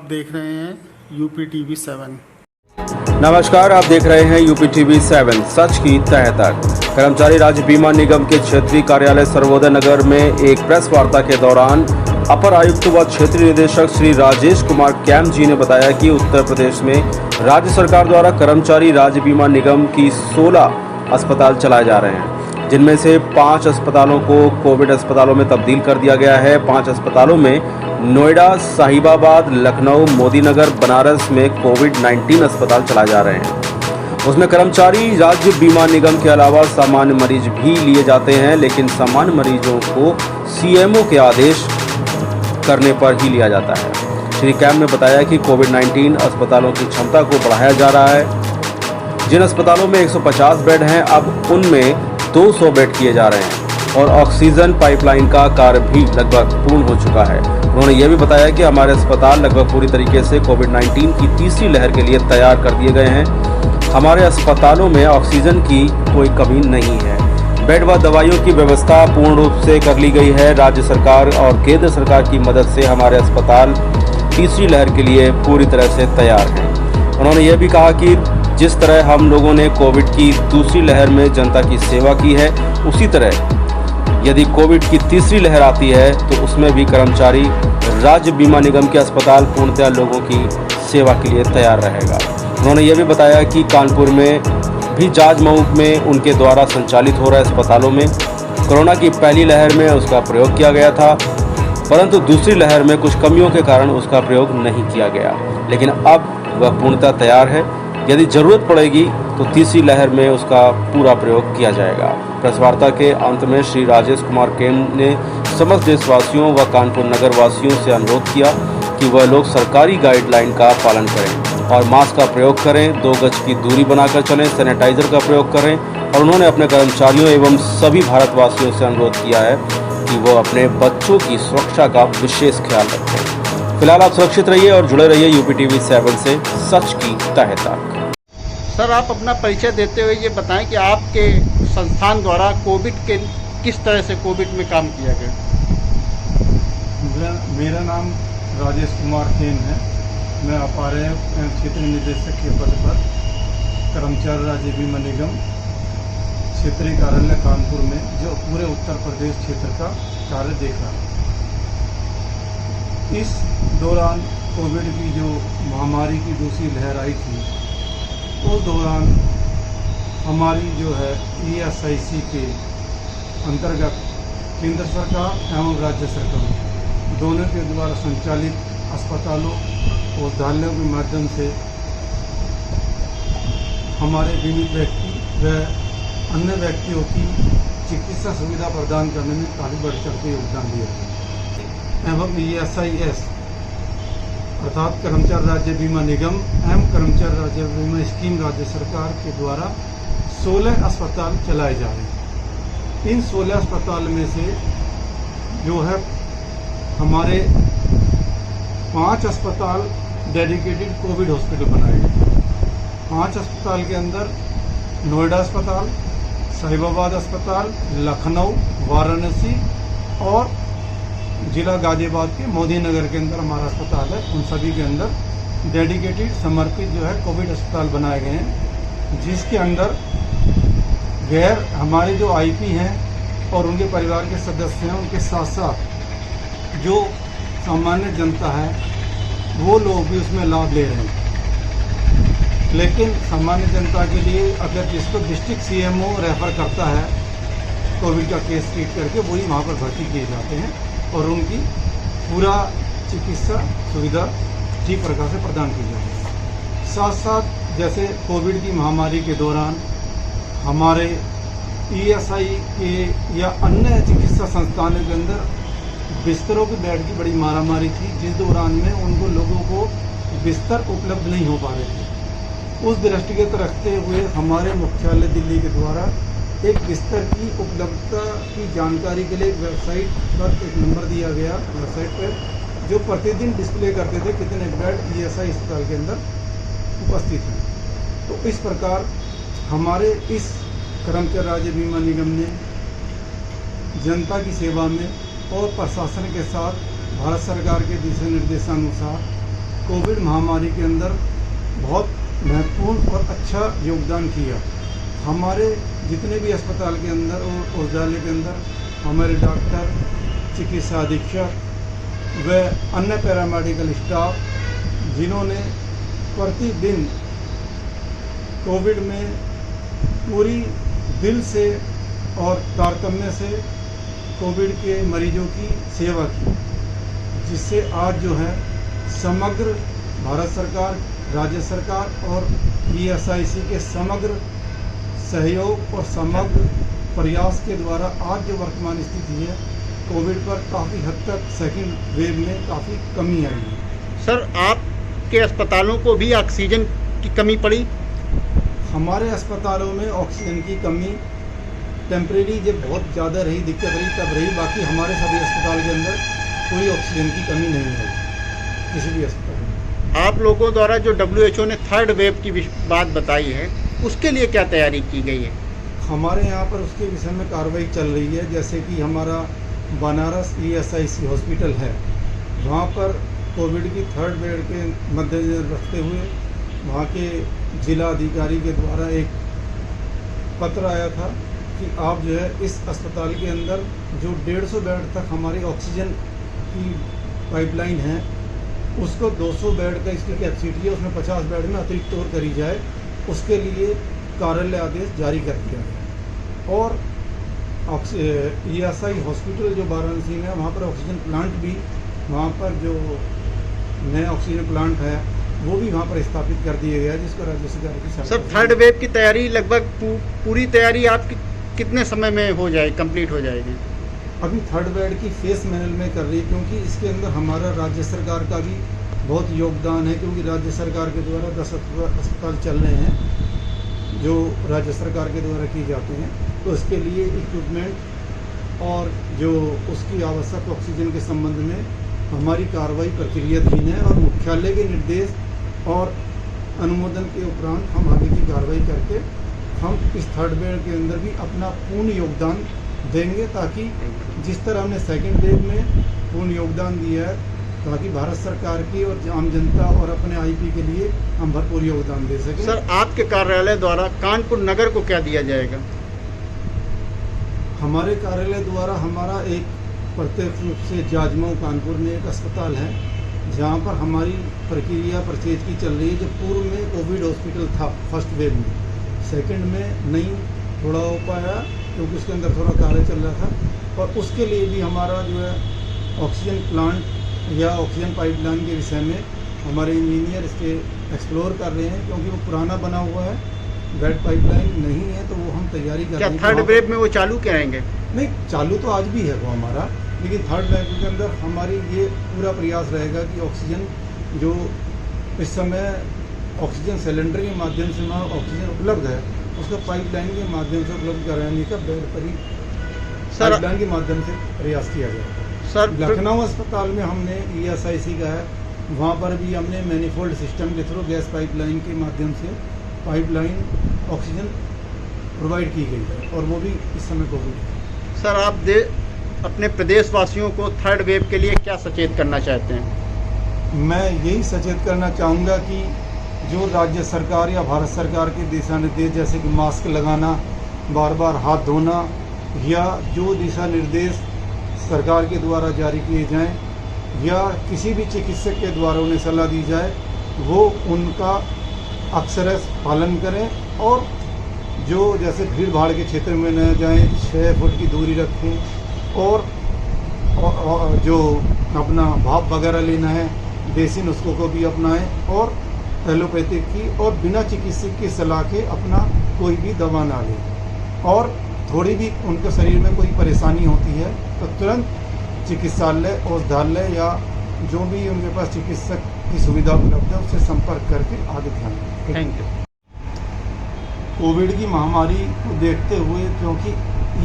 देख रहे हैं यूपी टीवी 7। नमस्कार, आप देख रहे हैं यूपी टीवी 7 सच की तह तक। कर्मचारी राज्य बीमा निगम के क्षेत्रीय कार्यालय सर्वोदय नगर में एक प्रेस वार्ता के दौरान अपर आयुक्त व क्षेत्रीय निदेशक श्री राजेश कुमार कैम जी ने बताया कि उत्तर प्रदेश में राज्य सरकार द्वारा कर्मचारी राज्य बीमा निगम की 16 अस्पताल चलाए जा रहे हैं, जिनमें से 5 अस्पतालों को कोविड अस्पतालों में तब्दील कर दिया गया है। 5 अस्पतालों में नोएडा, साहिबाबाद, लखनऊ, मोदीनगर, बनारस में कोविड-19 अस्पताल चलाए जा रहे हैं। उसमें कर्मचारी राज्य बीमा निगम के अलावा सामान्य मरीज भी लिए जाते हैं, लेकिन सामान्य मरीजों को सीएमओ के आदेश करने पर ही लिया जाता है। श्री कैम ने बताया कि कोविड-19 अस्पतालों की क्षमता को बढ़ाया जा रहा है। जिन अस्पतालों में 150 बेड हैं, अब उनमें 200 बेड किए जा रहे हैं और ऑक्सीजन पाइपलाइन का कार्य भी लगभग पूर्ण हो चुका है। उन्होंने यह भी बताया कि हमारे अस्पताल लगभग पूरी तरीके से कोविड-19 की तीसरी लहर के लिए तैयार कर दिए गए हैं। हमारे अस्पतालों में ऑक्सीजन की कोई कमी नहीं है। बेड व दवाइयों की व्यवस्था पूर्ण रूप से कर ली गई है। राज्य सरकार और केंद्र सरकार की मदद से हमारे अस्पताल तीसरी लहर के लिए पूरी तरह से तैयार हैं। उन्होंने यह भी कहा कि जिस तरह हम लोगों ने कोविड की दूसरी लहर में जनता की सेवा की है, उसी तरह यदि कोविड की तीसरी लहर आती है तो उसमें भी कर्मचारी राज्य बीमा निगम के अस्पताल पूर्णतः लोगों की सेवा के लिए तैयार रहेगा। उन्होंने यह भी बताया कि कानपुर में भी जांच मऊ में उनके द्वारा संचालित हो रहे अस्पतालों में कोरोना की पहली लहर में उसका प्रयोग किया गया था, परंतु दूसरी लहर में कुछ कमियों के कारण उसका प्रयोग नहीं किया गया, लेकिन अब वह पूर्णतः तैयार है। यदि जरूरत पड़ेगी तो तीसरी लहर में उसका पूरा प्रयोग किया जाएगा। प्रेस वार्ता के अंत में श्री राजेश कुमार कैम ने समस्त देशवासियों व कानपुर नगर वासियों से अनुरोध किया कि वह लोग सरकारी गाइडलाइन का पालन करें और मास्क का प्रयोग करें, 2 गज की दूरी बनाकर चलें, सैनिटाइजर का प्रयोग करें। और उन्होंने अपने कर्मचारियों एवं सभी भारतवासियों से अनुरोध किया है कि वो अपने बच्चों की सुरक्षा का विशेष ख्याल रखें। फिलहाल आप सुरक्षित रहिए और जुड़े रहिए यूपी टीवी 7 से सच की तह तक। सर, आप अपना परिचय देते हुए ये बताएं कि आपके संस्थान द्वारा कोविड के किस तरह से कोविड में काम किया गया। मेरा नाम राजेश कुमार खेम है। मैं अपार क्षेत्रीय निदेशक के पद पर कर्मचारी राज्य बीमा निगम क्षेत्रीय कार्यालय कानपुर में जो पूरे उत्तर प्रदेश क्षेत्र का कार्य देख रहा हूँ। इस दौरान कोविड की जो महामारी की दूसरी लहर आई थी, उस दौरान हमारी जो है ESIC के अंतर्गत केंद्र सरकार एवं राज्य सरकार दोनों के द्वारा संचालित अस्पतालों और औषधालयों के माध्यम से हमारे बीमित व्यक्ति व अन्य व्यक्तियों की चिकित्सा सुविधा प्रदान करने में काफ़ी बढ़ चढ़ के योगदान दिया है। एवं ESIS अर्थात कर्मचारी राज्य बीमा निगम एवं कर्मचारी राज्य बीमा स्कीम राज्य सरकार के द्वारा 16 अस्पताल चलाए जा रहे हैं। इन 16 अस्पताल में से जो है हमारे 5 अस्पताल डेडिकेटेड कोविड हॉस्पिटल बनाए गए। 5 अस्पताल के अंदर नोएडा अस्पताल, साहिबाबाद अस्पताल, लखनऊ, वाराणसी और जिला गाजियाबाद के मोदीनगर के अंदर हमारा अस्पताल है। उन सभी के अंदर डेडिकेटेड समर्पित जो है कोविड अस्पताल बनाए गए हैं, जिसके अंदर गैर हमारे जो IP हैं और उनके परिवार के सदस्य हैं, उनके साथ साथ जो सामान्य जनता है वो लोग भी उसमें लाभ ले रहे हैं। लेकिन सामान्य जनता के लिए अगर जिसको डिस्ट्रिक्ट CMO रेफर करता है कोविड का केस ट्रीट करके, वही वहाँ पर भर्ती किए जाते हैं और उनकी पूरा चिकित्सा सुविधा ठीक प्रकार से प्रदान की जाती है। साथ साथ जैसे कोविड की महामारी के दौरान हमारे ESI के या अन्य चिकित्सा संस्थानों के अंदर बिस्तरों के बेड की बड़ी मारामारी थी, जिस दौरान में उनको लोगों को बिस्तर उपलब्ध नहीं हो पा रहे थे। उस दृष्टिगत रखते हुए हमारे मुख्यालय दिल्ली के द्वारा एक बिस्तर की उपलब्धता की जानकारी के लिए वेबसाइट पर एक नंबर दिया गया, वेबसाइट पर जो प्रतिदिन डिस्प्ले करते थे कितने बेड ESI अस्पताल के अंदर उपस्थित हैं। तो इस प्रकार हमारे इस कर्मचारी राज्य बीमा निगम ने जनता की सेवा में और प्रशासन के साथ भारत सरकार के दिशा निर्देशानुसार कोविड महामारी के अंदर बहुत महत्वपूर्ण और अच्छा योगदान किया। हमारे जितने भी अस्पताल के अंदर और औषधालय के अंदर हमारे डॉक्टर, चिकित्सा अधीक्षक व अन्य पैरामेडिकल स्टाफ जिन्होंने प्रतिदिन कोविड में पूरी दिल से और तारतम्य से कोविड के मरीजों की सेवा की, जिससे आज जो है समग्र भारत सरकार, राज्य सरकार और ESIC के समग्र सहयोग और समग्र प्रयास के द्वारा आज जो वर्तमान स्थिति है, कोविड पर काफ़ी हद तक सेकंड वेव में काफ़ी कमी आई है। सर, आपके अस्पतालों को भी ऑक्सीजन की कमी पड़ी? हमारे अस्पतालों में ऑक्सीजन की कमी टेम्परेरी जब बहुत ज़्यादा रही, दिक्कत रही, तब रही। बाकी हमारे सभी अस्पताल के अंदर कोई ऑक्सीजन की कमी नहीं है किसी भी अस्पताल में। आप लोगों द्वारा जो WHO ने थर्ड वेव की बात बताई है, उसके लिए क्या तैयारी की गई है? हमारे यहाँ पर उसके विषय में कार्रवाई चल रही है। जैसे कि हमारा बनारस ESIC हॉस्पिटल है, वहाँ पर कोविड की थर्ड वेव के मद्देनजर रखते हुए वहाँ के जिला अधिकारी के द्वारा एक पत्र आया था कि आप जो है इस अस्पताल के अंदर जो 150 बेड तक हमारी ऑक्सीजन की पाइपलाइन है, उसको 200 बेड का इसकी कैपेसिटी है, उसमें 50 बेड में अतिरिक्त और करी जाए, उसके लिए कार्यालय आदेश जारी कर दिया गया। और ESI हॉस्पिटल जो वाराणसी में है, वहाँ पर ऑक्सीजन प्लांट भी, वहाँ पर जो नया ऑक्सीजन प्लांट है वो भी वहाँ पर स्थापित कर दिया गया है, जिसको राज्य सरकार की सर, थर्ड वेव की तैयारी लगभग पूरी तैयारी आपकी कितने समय में हो जाए, कंप्लीट हो जाएगी? अभी थर्ड वेव की फेस मैनल में कर रही है, क्योंकि इसके अंदर हमारा राज्य सरकार का भी बहुत योगदान है, क्योंकि राज्य सरकार के द्वारा 10 अस्पताल चल रहे हैं जो राज्य सरकार के द्वारा किए जाते हैं। तो इसके लिए इक्विपमेंट और जो उसकी आवश्यक ऑक्सीजन के संबंध में हमारी कार्रवाई प्रक्रियाधीन है, और मुख्यालय के निर्देश और अनुमोदन के उपरांत हम आगे की कार्रवाई करके हम इस थर्ड वेव के अंदर भी अपना पूर्ण योगदान देंगे, ताकि जिस तरह हमने सेकेंड वेव में पूर्ण योगदान दिया है, ताकि भारत सरकार की और आम जनता और अपने IP के लिए हम भरपूर योगदान दे सकें। सर, आपके कार्यालय द्वारा कानपुर नगर को क्या दिया जाएगा? हमारे कार्यालय द्वारा हमारा एक प्रत्यक्ष रूप से जाजमऊ कानपुर में एक अस्पताल है, जहाँ पर हमारी प्रक्रिया परचेज की चल रही है। जो पूर्व में कोविड हॉस्पिटल था फर्स्ट वेव में, सेकंड में नहीं थोड़ा हो पाया क्योंकि उसके अंदर थोड़ा कार्य चल रहा था, और उसके लिए भी हमारा जो है ऑक्सीजन प्लांट या ऑक्सीजन पाइपलाइन के विषय में हमारे इंजीनियर इसके एक्सप्लोर कर रहे हैं, क्योंकि वो पुराना बना हुआ है, बेड पाइपलाइन नहीं है, तो वो हम तैयारी कर रहे हैं। क्या थर्ड वेव में वो चालू कराएंगे? नहीं, चालू तो आज भी है वो हमारा, लेकिन थर्ड वेव के अंदर हमारी ये पूरा प्रयास रहेगा कि ऑक्सीजन जो इस समय ऑक्सीजन सिलेंडर के माध्यम से वहाँ ऑक्सीजन उपलब्ध है, उसका पाइपलाइन के माध्यम से उपलब्ध कराने का बेड पर ही पाइपलाइन के माध्यम से प्रयास किया जाएगा। सर, लखनऊ अस्पताल में हमने ESIC का है, वहाँ पर भी हमने मैनिफोल्ड सिस्टम के थ्रू गैस पाइपलाइन के माध्यम से पाइपलाइन ऑक्सीजन प्रोवाइड की गई है, और वो भी इस समय कोविड है। सर, आप अपने प्रदेशवासियों को थर्ड वेव के लिए क्या सचेत करना चाहते हैं? मैं यही सचेत करना चाहूँगा कि जो राज्य सरकार या भारत सरकार के दिशा निर्देश, जैसे कि मास्क लगाना, बार बार हाथ धोना, या जो दिशा निर्देश सरकार के द्वारा जारी किए जाएं, या किसी भी चिकित्सक के द्वारा उन्हें सलाह दी जाए, वो उनका अक्षरश पालन करें, और जो जैसे भीड़ भाड़ के क्षेत्र में न जाएं, 6 फुट की दूरी रखें, और जो अपना भाप वगैरह लेना है, देसी नुस्खों को भी अपनाएं, और एलोपैथिक की और बिना चिकित्सक की सलाह के अपना कोई भी दवा ना लें। और थोड़ी भी उनके शरीर में कोई परेशानी होती है तो तुरंत चिकित्सालय, औषधालय या जो भी उनके पास चिकित्सक की सुविधा उपलब्ध है उससे संपर्क करके आगे ध्यान दें। Thank you. कोविड की महामारी को देखते हुए, क्योंकि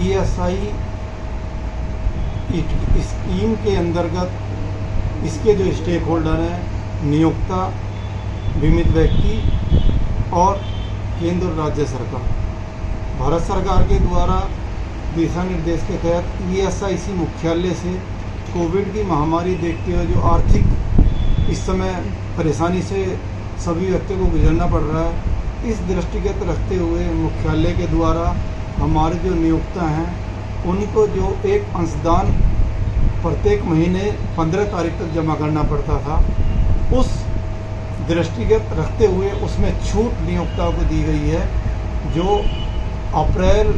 ESI स्कीम के अंतर्गत इसके जो स्टेक होल्डर हैं, नियोक्ता, बीमित व्यक्ति और केंद्र और राज्य सरकार, भारत सरकार के द्वारा दिशा निर्देश के तहत ESIC मुख्यालय से कोविड की महामारी देखते हुए जो आर्थिक इस समय परेशानी से सभी व्यक्तियों को गुजरना पड़ रहा है। इस दृष्टिगत रखते हुए मुख्यालय के द्वारा हमारे जो नियोक्ता हैं उनको जो एक अंशदान प्रत्येक महीने 15 तारीख तक जमा करना पड़ता था, उस दृष्टिगत रखते हुए उसमें छूट नियोक्ताओं को दी गई है। जो अप्रैल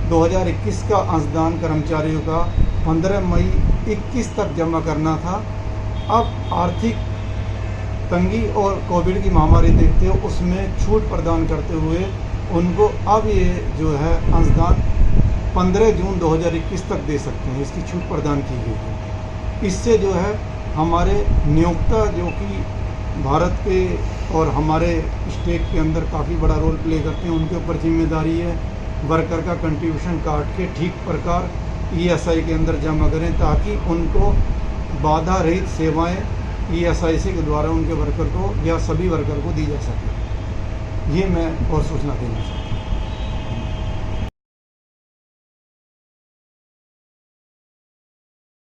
2021 का अंशदान कर्मचारियों का 15 मई 21 तक जमा करना था, अब आर्थिक तंगी और कोविड की महामारी देखते हुए उसमें छूट प्रदान करते हुए उनको अब ये जो है अंशदान 15 जून 2021 तक दे सकते हैं। इसकी छूट प्रदान की गई है। इससे जो है हमारे नियोक्ता जो कि भारत के और हमारे स्टेट के अंदर काफ़ी बड़ा रोल प्ले करते हैं, उनके ऊपर जिम्मेदारी है वर्कर का कंट्रीब्यूशन काट के ठीक प्रकार ESI के अंदर जमा करें, ताकि उनको बाधा रहित सेवाएं ESI के द्वारा उनके वर्कर को या सभी वर्कर को दी जा सके। ये मैं और सूचना देना चाहूँगा।